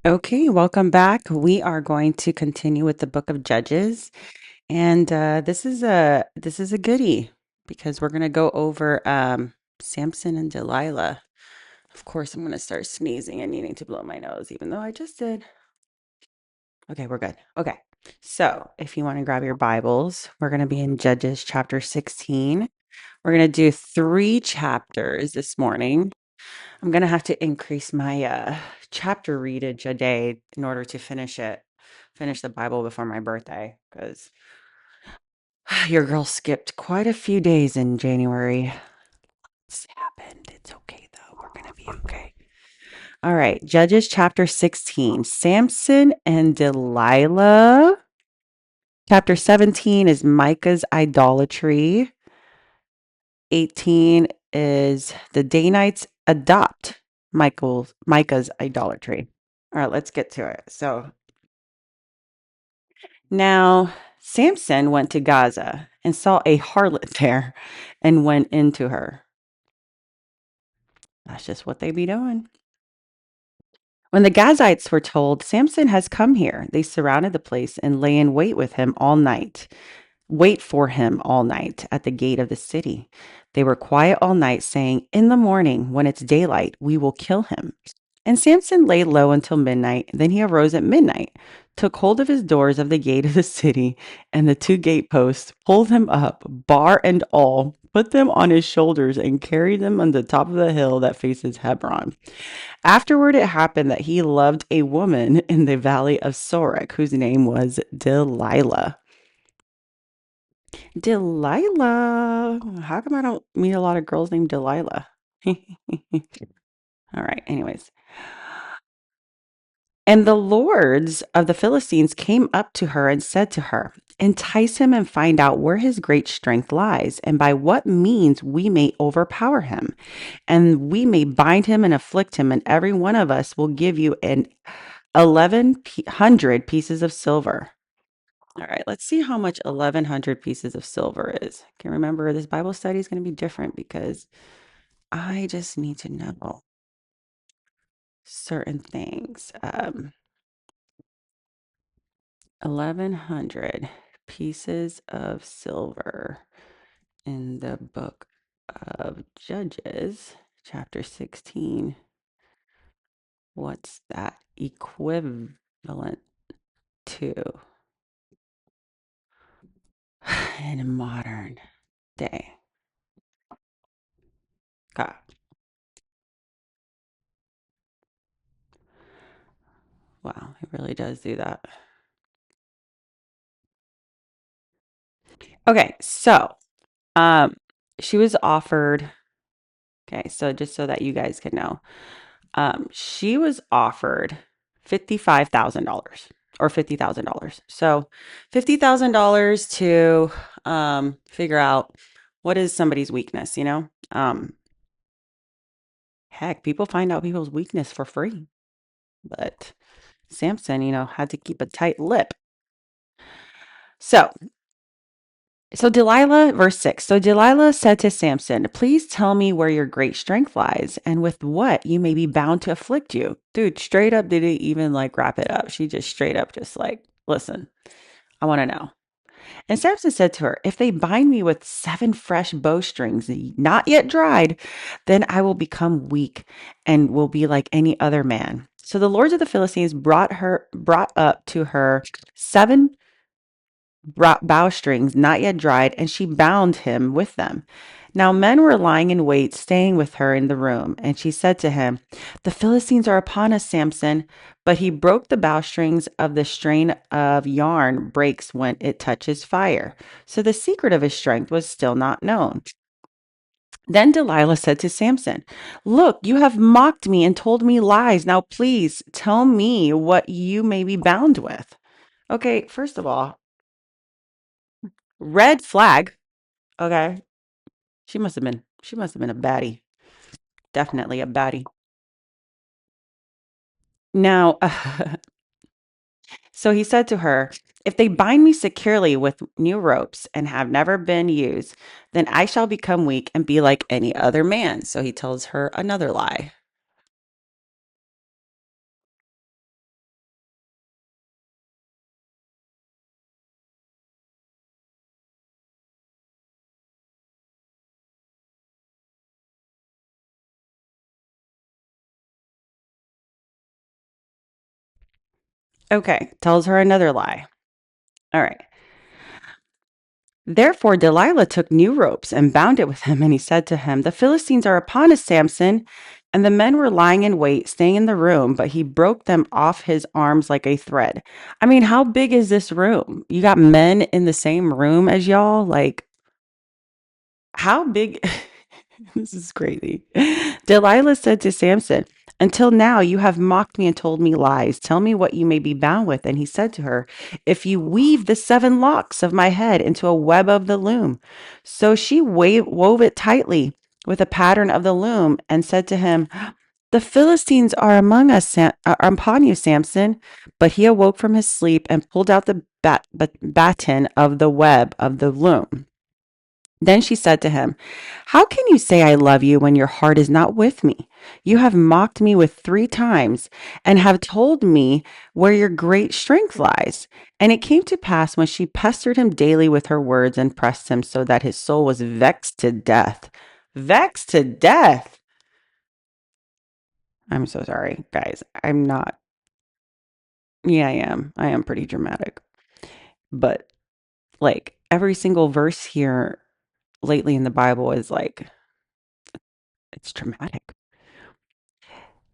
Okay, welcome back. We are going to continue with the book of Judges, and this is a goodie because we're going to go over Samson and Delilah. Of course, I'm going to start sneezing and needing to blow my nose, even though I just did. Okay, we're good. Okay, so if you want to grab your Bibles, we're going to be in Judges chapter 16. We're going to do 3 chapters this morning. I'm gonna have to increase my chapter readage a day in order to finish the Bible before my birthday, because your girl skipped quite a few days in January. It's happened. It's okay though. We're gonna be okay. All right, Judges chapter 16, Samson and Delilah. Chapter 17 is Micah's idolatry. 18 is the Danites adopt Micah's idolatry. All right, let's get to it. So now Samson went to Gaza and saw a harlot there and went into her. That's just what they be doing. When the Gazites were told, Samson has come here, they surrounded the place and lay in wait for him all night at the gate of the city. They were quiet all night, saying, "In the morning, when it's daylight, we will kill him." And Samson lay low until midnight. Then he arose at midnight, took hold of his doors of the gate of the city and the 2 gateposts, pulled them up, bar and all, put them on his shoulders, and carried them on the top of the hill that faces Hebron. Afterward, it happened that he loved a woman in the Valley of Sorek, whose name was Delilah. Delilah. How come I don't meet a lot of girls named Delilah? All right, anyways. And the lords of the Philistines came up to her and said to her, "Entice him and find out where his great strength lies, and by what means we may overpower him, and we may bind him and afflict him, and every one of us will give you an 1,100 pieces of silver." All right, let's see how much 1,100 pieces of silver is. Can remember this Bible study is going to be different because I just need to know certain things. 1,100 pieces of silver in the book of Judges, chapter 16. What's that equivalent to in a modern day? God, wow, it really does do that. Okay, so um, she was offered. Okay, so just so that you guys can know, she was offered $55,000 or $50,000. So $50,000 to figure out what is somebody's weakness, you know? Heck, people find out people's weakness for free. But Samson, had to keep a tight lip. So Delilah, verse 6. So Delilah said to Samson, "Please tell me where your great strength lies and with what you may be bound to afflict you." Dude, straight up didn't even like wrap it up. She just straight up just like, "Listen, I want to know." And Samson said to her, "If they bind me with 7 fresh bowstrings, not yet dried, then I will become weak and will be like any other man." So the lords of the Philistines brought up to her 7 bowstrings not yet dried, and she bound him with them. Now men were lying in wait, staying with her in the room, and she said to him, "The Philistines are upon us, Samson." But he broke the bowstrings of the strain of yarn breaks when it touches fire. So the secret of his strength was still not known. Then Delilah said to Samson, "Look, you have mocked me and told me lies. Now please tell me what you may be bound with." Okay, first of all, red flag. Okay. She must have been a baddie. Definitely a baddie. Now, so he said to her, "If they bind me securely with new ropes and have never been used, then I shall become weak and be like any other man." So he tells her another lie. Okay, tells her another lie. All right. Therefore, Delilah took new ropes and bound it with him, and he said to him, the Philistines are upon us, Samson. And the men were lying in wait, staying in the room, but he broke them off his arms like a thread. I mean, how big is this room? You got men in the same room as y'all? Like, how big? This is crazy. Delilah said to Samson, until now you have mocked me and told me lies. Tell me what you may be bound with. And he said to her, if you weave the 7 locks of my head into a web of the loom. So she wove it tightly with a pattern of the loom and said to him, the Philistines are among us, are upon you, Samson. But he awoke from his sleep and pulled out the batten of the web of the loom. Then she said to him, how can you say I love you when your heart is not with me? You have mocked me with 3 times and have told me where your great strength lies. And it came to pass when she pestered him daily with her words and pressed him so that his soul was vexed to death. Vexed to death. I'm so sorry, guys. I'm not. Yeah, I am. I am pretty dramatic. But like every single verse here lately in the Bible is like, it's dramatic.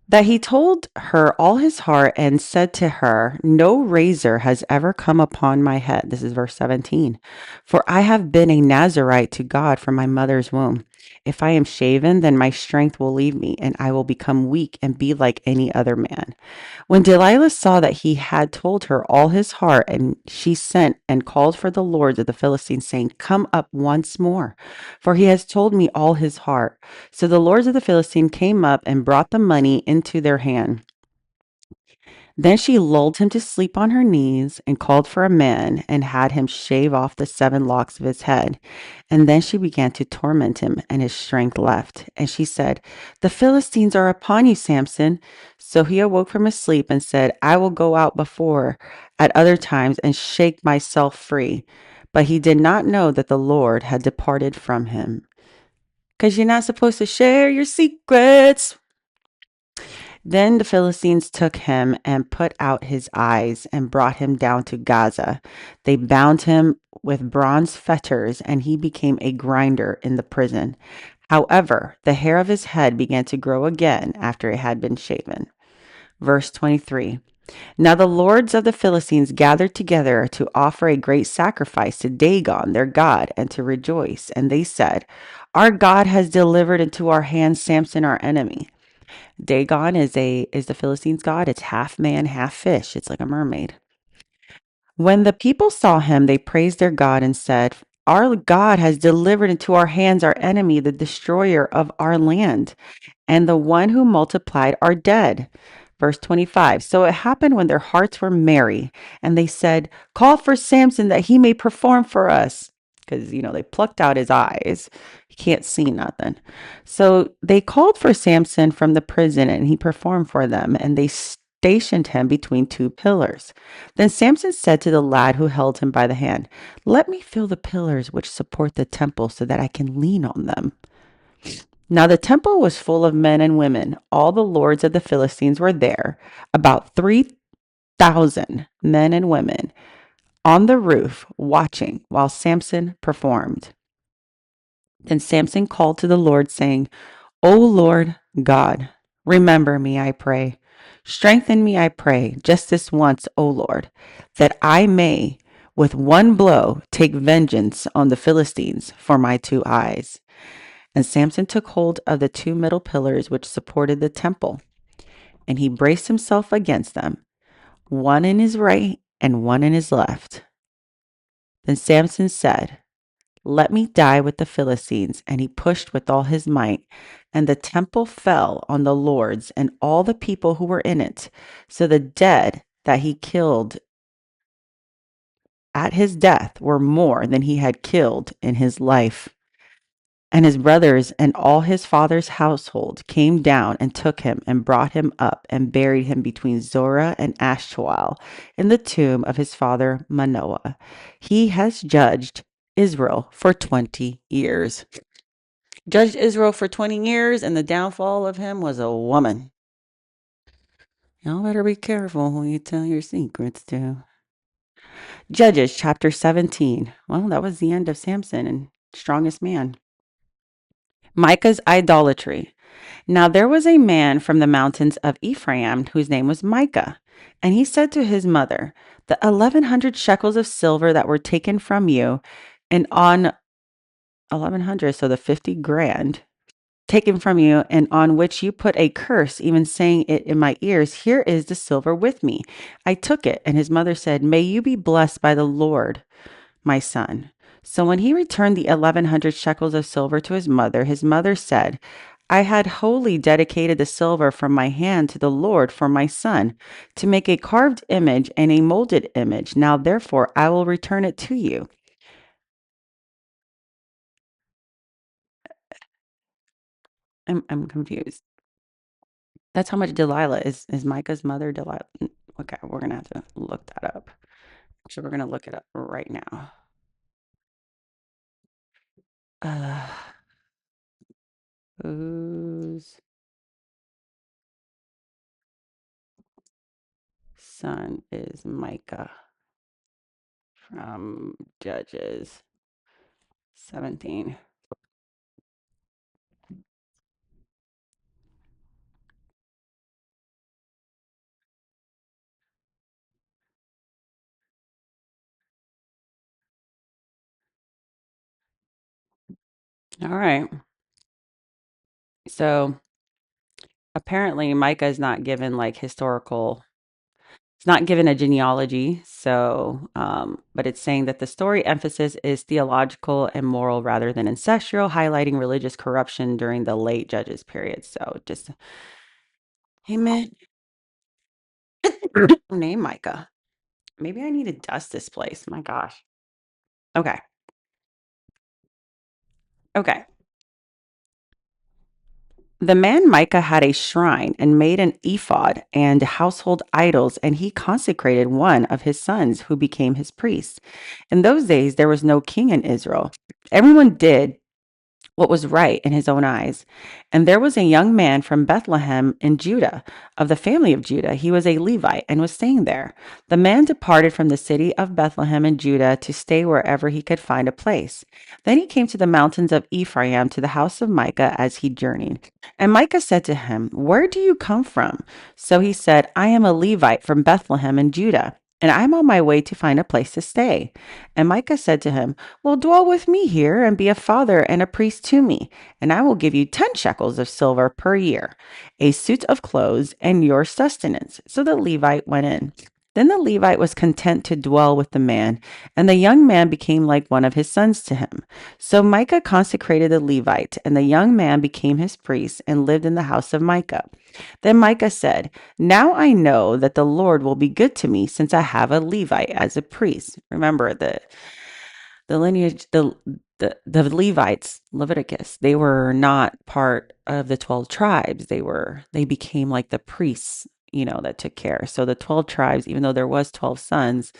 That he told her all his heart and said to her, no razor has ever come upon my head. This is verse 17. For I have been a Nazarite to God from my mother's womb. If I am shaven, then my strength will leave me, and I will become weak and be like any other man. When Delilah saw that he had told her all his heart, and she sent and called for the lords of the Philistines, saying, come up once more, for he has told me all his heart. So the lords of the Philistine came up and brought the money into their hand. Then she lulled him to sleep on her knees and called for a man and had him shave off the 7 locks of his head. And then she began to torment him, and his strength left. And she said, the Philistines are upon you, Samson. So he awoke from his sleep and said, I will go out before at other times and shake myself free. But he did not know that the Lord had departed from him. Because you're not supposed to share your secrets. Then the Philistines took him and put out his eyes and brought him down to Gaza. They bound him with bronze fetters, and he became a grinder in the prison. However, the hair of his head began to grow again after it had been shaven. Verse 23. Now the lords of the Philistines gathered together to offer a great sacrifice to Dagon, their god, and to rejoice. And they said, our God has delivered into our hands Samson, our enemy. Dagon is the Philistines' god. It's half man, half fish. It's like a mermaid. When the people saw him, they praised their God and said, our God has delivered into our hands our enemy, the destroyer of our land, and the one who multiplied our dead. Verse 25. So it happened when their hearts were merry, and they said, call for Samson that he may perform for us. Because, they plucked out his eyes. He can't see nothing. So they called for Samson from the prison, and he performed for them, and they stationed him between 2 pillars. Then Samson said to the lad who held him by the hand, let me feel the pillars which support the temple so that I can lean on them. Now the temple was full of men and women. All the lords of the Philistines were there, about 3,000 men and women on the roof watching while Samson performed. Then Samson called to the Lord, saying, O Lord God, remember me, I pray. Strengthen me, I pray, just this once, O Lord, that I may with one blow take vengeance on the Philistines for my 2 eyes. And Samson took hold of the 2 middle pillars which supported the temple, and he braced himself against them, one in his right and one in his left. Then Samson said, let me die with the Philistines. And he pushed with all his might, and the temple fell on the lords and all the people who were in it. So the dead that he killed at his death were more than he had killed in his life. And his brothers and all his father's household came down and took him and brought him up and buried him between Zorah and Ashtaol in the tomb of his father Manoah. He has judged Israel for 20 years. Judged Israel for 20 years, and the downfall of him was a woman. Y'all better be careful who you tell your secrets to. Judges chapter 17. Well, that was the end of Samson and strongest man. Micah's idolatry. Now there was a man from the mountains of Ephraim whose name was Micah. And he said to his mother, the 1,100 shekels of silver that were taken from you, and on 1,100, so the 50 grand, taken from you, and on which you put a curse, even saying it in my ears, here is the silver with me. I took it. And his mother said, may you be blessed by the Lord, my son. So when he returned the 1,100 shekels of silver to his mother said, I had wholly dedicated the silver from my hand to the Lord for my son, to make a carved image and a molded image. Now therefore I will return it to you. I'm confused. That's how much Delilah is Micah's mother, Delilah. Okay, we're gonna have to look that up. Actually, we're gonna look it up right now. Uh, whose son is Micah from Judges 17? All right. So apparently Micah is not given like historical, it's not given a genealogy. So, but it's saying that the story emphasis is theological and moral rather than ancestral, highlighting religious corruption during the late Judges period. So just, amen. Name Micah. Maybe I need to dust this place. My gosh. Okay. Okay. The man Micah had a shrine and made an ephod and household idols, and he consecrated one of his sons who became his priest. In those days, there was no king in Israel. Everyone did what was right in his own eyes. And there was a young man from Bethlehem in Judah, of the family of Judah. He was a Levite and was staying there. The man departed from the city of Bethlehem in Judah to stay wherever he could find a place. Then he came to the mountains of Ephraim to the house of Micah as he journeyed. And Micah said to him, where do you come from? So he said, I am a Levite from Bethlehem in Judah, and I'm on my way to find a place to stay. And Micah said to him, well, dwell with me here and be a father and a priest to me, and I will give you 10 shekels of silver per year, a suit of clothes, and your sustenance. So the Levite went in. Then the Levite was content to dwell with the man, and the young man became like one of his sons to him. So Micah consecrated the Levite, and the young man became his priest and lived in the house of Micah. Then Micah said, now I know that the Lord will be good to me since I have a Levite as a priest. Remember the lineage, the Levites, Leviticus, they were not part of the 12 tribes. They became like the priests, that took care. So the 12 tribes, even though there was 12 sons,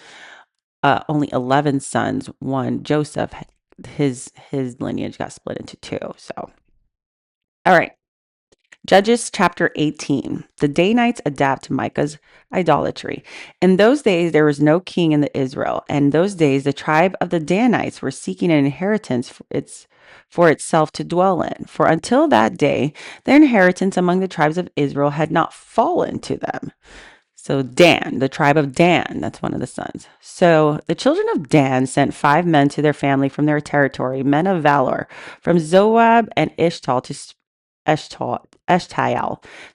only 11 sons. One, Joseph, his lineage got split into two. So, all right. Judges chapter 18. The Danites adapt to Micah's idolatry. In those days, there was no king in the Israel. And in those days, the tribe of the Danites were seeking an inheritance for itself to dwell in. For until that day, their inheritance among the tribes of Israel had not fallen to them. So Dan, the tribe of Dan, that's one of the sons. So the children of Dan sent 5 men to their family from their territory, men of valor, from Zoab and Eshtael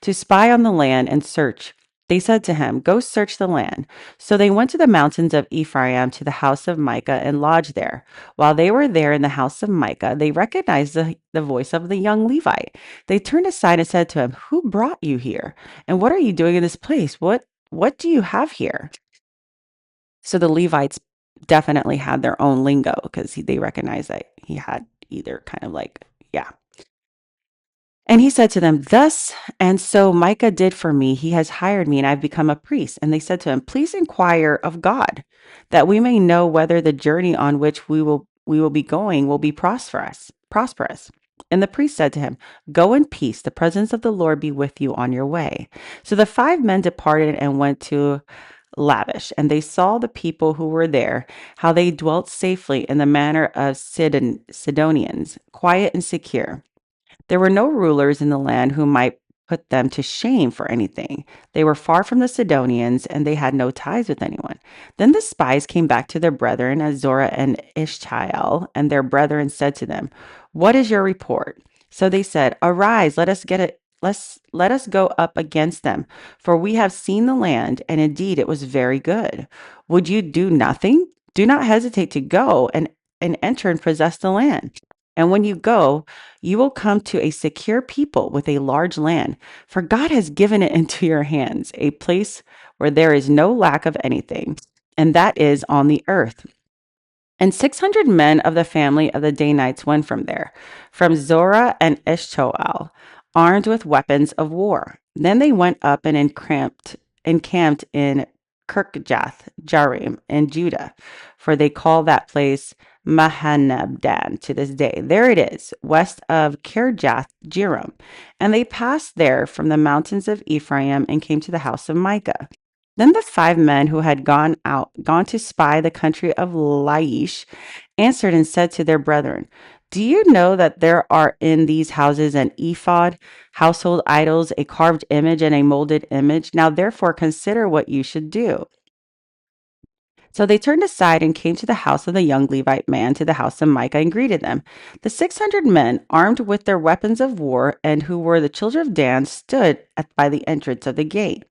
to spy on the land and search. They said to him, go search the land. So they went to the mountains of Ephraim to the house of Micah and lodged there. While they were there in the house of Micah, they recognized the voice of the young Levite. They turned aside and said to him, who brought you here? And what are you doing in this place? What do you have here? So the Levites definitely had their own lingo because they recognized that he had either kind of like, yeah. And he said to them, thus and so Micah did for me. He has hired me and I've become a priest. And they said to him, please inquire of God that we may know whether the journey on which we will be going will be prosperous. And the priest said to him, "Go in peace. The presence of the Lord be with you on your way." So the 5 men departed and went to Lavish, and they saw the people who were there, how they dwelt safely in the manner of Sidonians, quiet and secure. There were no rulers in the land who might put them to shame for anything. They were far from the Sidonians, and they had no ties with anyone. Then the spies came back to their brethren, Azorah and Ishtael, and their brethren said to them, "What is your report?" So they said, "Arise, let us get it. Let us go up against them, for we have seen the land, and indeed it was very good. Would you do nothing? Do not hesitate to go and enter and possess the land. And when you go, you will come to a secure people with a large land, for God has given it into your hands, a place where there is no lack of anything, and that is on the earth." And 600 men of the family of the Danites went from there, from Zorah and Eshtaol, armed with weapons of war. Then they went up and encamped in Kirkjath Jearim in Judah, for they call that place Mahanebdan to this day. There it is, west of Kirjath Jearim. And they passed there from the mountains of Ephraim and came to the house of Micah. Then the 5 men who had gone to spy the country of Laish, answered and said to their brethren, "Do you know that there are in these houses an ephod, household idols, a carved image, and a molded image? Now therefore consider what you should do." So they turned aside and came to the house of the young Levite man, to the house of Micah, and greeted them. The 600 men, armed with their weapons of war, and who were the children of Dan, stood by the entrance of the gate.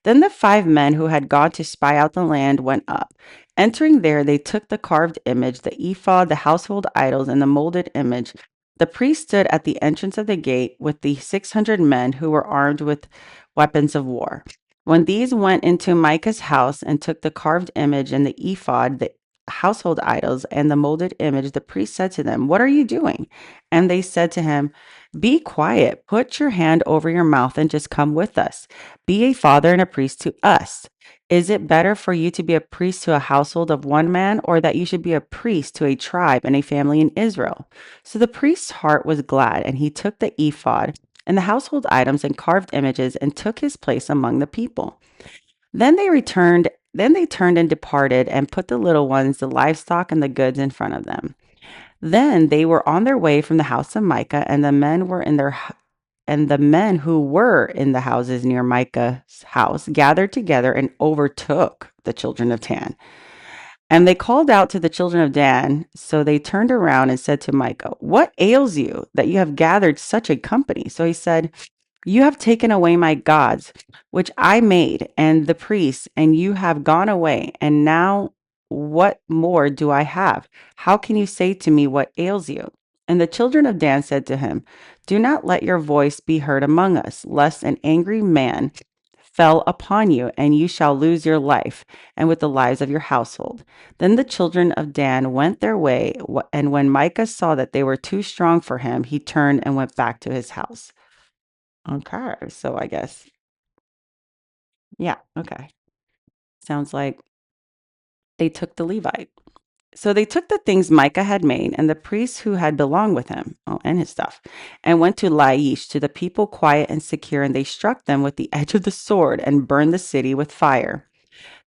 Then the 5 men who had gone to spy out the land went up. Entering there, they took the carved image, the ephod, the household idols, and the molded image. The priest stood at the entrance of the gate with the 600 men who were armed with weapons of war. When these went into Micah's house and took the carved image and the ephod, the household idols, and the molded image, the priest said to them, "What are you doing?" And they said to him, "Be quiet, put your hand over your mouth, and just come with us. Be a father and a priest to us. Is it better for you to be a priest to a household of one man, or that you should be a priest to a tribe and a family in Israel?" So the priest's heart was glad, and he took the ephod and the household items and carved images and took his place among the people. Then they turned and departed and put the little ones, the livestock, and the goods in front of them. Then they were on their way from the house of Micah, and the men who were in the houses near Micah's house gathered together and overtook the children of Dan. And they called out to the children of Dan, so they turned around and said to Micah, "What ails you that you have gathered such a company?" So he said, "You have taken away my gods, which I made, and the priests, and you have gone away. And now what more do I have? How can you say to me, 'What ails you?'" And the children of Dan said to him, "Do not let your voice be heard among us, lest an angry man fell upon you, and you shall lose your life, and with the lives of your household." Then the children of Dan went their way, and when Micah saw that they were too strong for him, he turned and went back to his house. Okay, so I guess, yeah, okay. Sounds like they took the Levite. So they took the things Micah had made and the priests who had belonged with him, and his stuff, and went to Laish, to the people quiet and secure, and they struck them with the edge of the sword and burned the city with fire.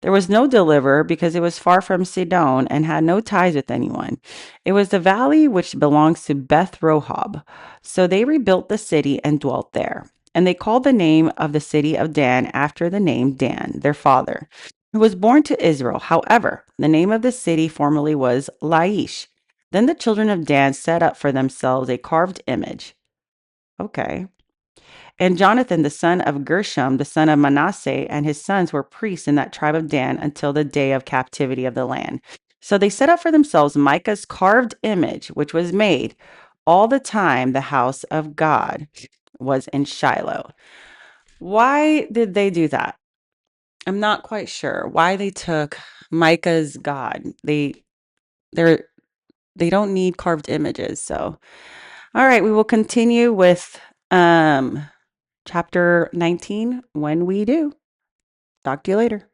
There was no deliverer because it was far from Sidon and had no ties with anyone. It was the valley which belongs to Beth Rohab. So they rebuilt the city and dwelt there. And they called the name of the city of Dan after the name Dan, their father, who was born to Israel. However, the name of the city formerly was Laish. Then the children of Dan set up for themselves a carved image. Okay. And Jonathan, the son of Gershom, the son of Manasseh, and his sons were priests in that tribe of Dan until the day of captivity of the land. So they set up for themselves Micah's carved image, which was made all the time the house of God was in Shiloh. Why did they do that? I'm not quite sure why they took Micah's God. They're they don't need carved images. So, all right, we will continue with chapter 19 when we do. Talk to you later.